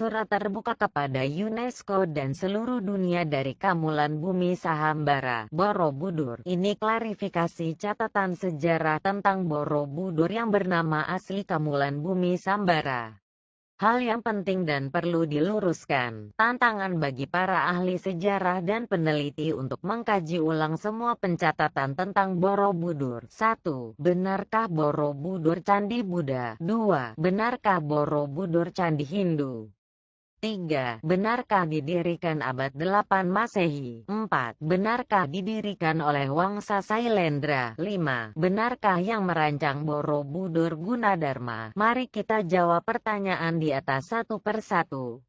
Borobudur terbuka kepada UNESCO dan seluruh dunia dari Kamulan Bumi Sahambara. Borobudur. Ini klarifikasi catatan sejarah tentang Borobudur yang bernama asli Kamulan Bumi Sambara. Hal yang penting dan perlu diluruskan, tantangan bagi para ahli sejarah dan peneliti untuk mengkaji ulang semua pencatatan tentang Borobudur. 1. Benarkah Borobudur Candi Buddha? 2. Benarkah Borobudur Candi Hindu? 3. Benarkah didirikan abad 8 Masehi? 4. Benarkah didirikan oleh Wangsa Sailendra? 5. Benarkah yang merancang Borobudur Gunadarma? Mari kita jawab pertanyaan di atas satu persatu.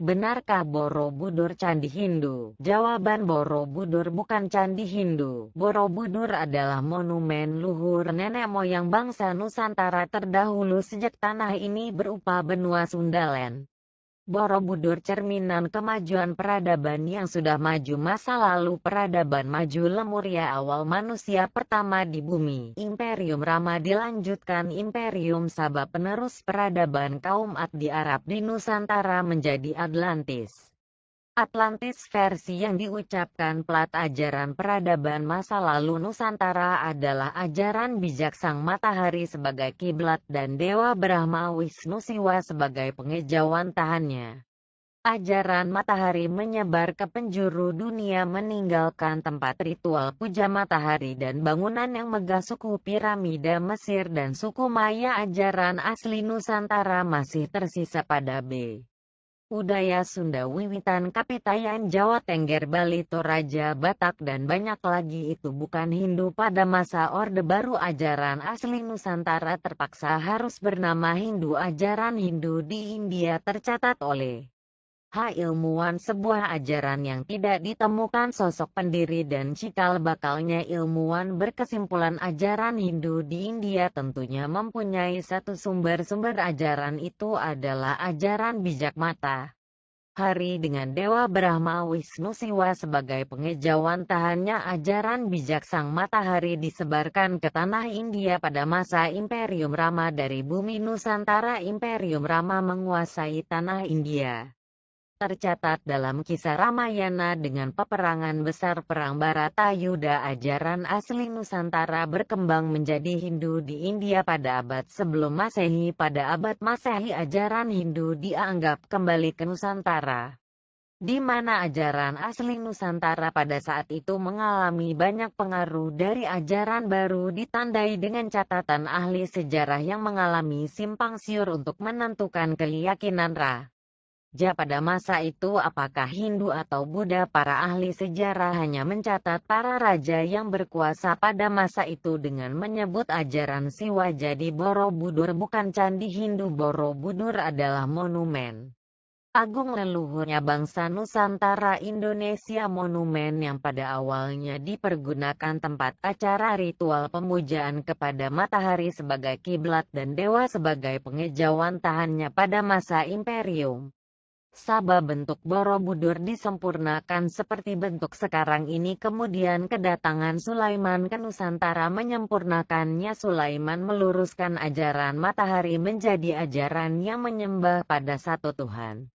Benarkah Borobudur Candi Hindu? Jawaban: Borobudur bukan Candi Hindu. Borobudur adalah monumen luhur nenek moyang bangsa Nusantara terdahulu sejak tanah ini berupa benua Sundaland. Borobudur cerminan kemajuan peradaban yang sudah maju masa lalu. Peradaban maju Lemuria awal manusia pertama di bumi. Imperium Rama dilanjutkan Imperium Saba penerus peradaban kaum Ad di Arab di Nusantara menjadi Atlantis. Atlantis versi yang diucapkan plat ajaran peradaban masa lalu Nusantara adalah ajaran bijak Sang Matahari sebagai kiblat dan Dewa Brahma Wisnu Siwa sebagai pengejauhan tahannya. Ajaran matahari menyebar ke penjuru dunia meninggalkan tempat ritual puja matahari dan bangunan yang megah suku piramida Mesir dan suku Maya. Ajaran asli Nusantara masih tersisa pada B. Budaya Sunda, Wiwitan Kapitayan Jawa, Tengger, Bali, Toraja, Batak dan banyak lagi itu bukan Hindu. Pada masa Orde Baru ajaran asli Nusantara terpaksa harus bernama Hindu. Ajaran Hindu di India tercatat oleh ilmuwan sebuah ajaran yang tidak ditemukan sosok pendiri dan cikal bakalnya. Ilmuwan berkesimpulan ajaran Hindu di India tentunya mempunyai satu sumber ajaran itu adalah ajaran bijak matahari dengan Dewa Brahma Wisnu Siwa sebagai pengejauhan tahannya. Ajaran bijak Sang Matahari disebarkan ke tanah India pada masa Imperium Rama. Dari bumi Nusantara Imperium Rama menguasai tanah India. Tercatat dalam kisah Ramayana dengan peperangan besar Perang Baratayuda. Ajaran asli Nusantara berkembang menjadi Hindu di India pada abad sebelum Masehi. Pada abad Masehi ajaran Hindu dianggap kembali ke Nusantara, di mana ajaran asli Nusantara pada saat itu mengalami banyak pengaruh dari ajaran baru. Ditandai dengan catatan ahli sejarah yang mengalami simpang siur untuk menentukan keyakinan raja pada masa itu apakah Hindu atau Buddha. Para ahli sejarah hanya mencatat para raja yang berkuasa pada masa itu dengan menyebut ajaran Siwa. Jadi Borobudur bukan candi Hindu. Borobudur adalah monumen agung leluhurnya bangsa Nusantara Indonesia. Monumen yang pada awalnya dipergunakan tempat acara ritual pemujaan kepada matahari sebagai kiblat dan dewa sebagai pengejauhan tahannya pada masa Imperium Saba. Bentuk Borobudur disempurnakan seperti bentuk sekarang ini. Kemudian kedatangan Sulaiman ke Nusantara menyempurnakannya. Sulaiman meluruskan ajaran matahari menjadi ajaran yang menyembah pada satu Tuhan.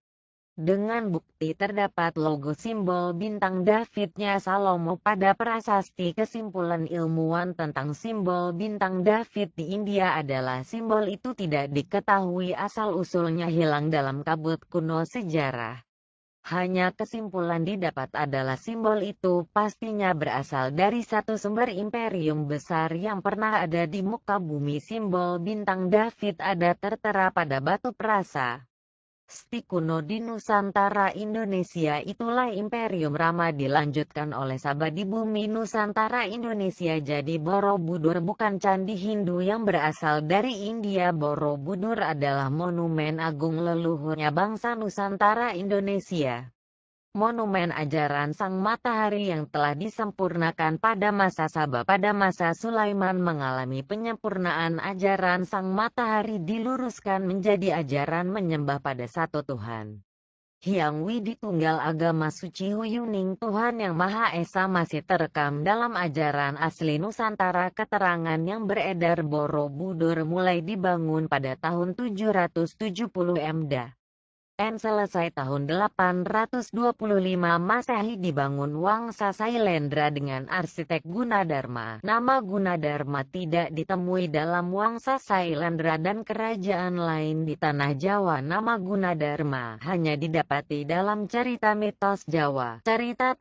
Dengan bukti terdapat logo simbol bintang Davidnya Salomo pada prasasti. Kesimpulan ilmuwan tentang simbol bintang David di India adalah simbol itu tidak diketahui asal-usulnya, hilang dalam kabut kuno sejarah. Hanya kesimpulan didapat adalah simbol itu pastinya berasal dari satu sumber imperium besar yang pernah ada di muka bumi. Simbol bintang David ada tertera pada batu prasasti kuno di Nusantara Indonesia. Itulah Imperium Rama dilanjutkan oleh Saba di bumi Nusantara Indonesia. Jadi Borobudur bukan candi Hindu yang berasal dari India. Borobudur adalah monumen agung leluhurnya bangsa Nusantara Indonesia. Monumen ajaran Sang Matahari yang telah disempurnakan pada masa Saba. Pada masa Sulaiman mengalami penyempurnaan ajaran Sang Matahari diluruskan menjadi ajaran menyembah pada satu Tuhan. Hyang Widi Tunggal agama suci Huyuning Tuhan Yang Maha Esa masih terekam dalam ajaran asli Nusantara. Keterangan yang beredar Borobudur mulai dibangun pada tahun 770 Mda. Selesai tahun 825 Masehi dibangun Wangsa Sailendra dengan arsitek Gunadarma. Nama Gunadarma tidak ditemui dalam Wangsa Sailendra dan kerajaan lain di tanah Jawa. Nama Gunadarma hanya didapati dalam cerita mitos Jawa. Cerita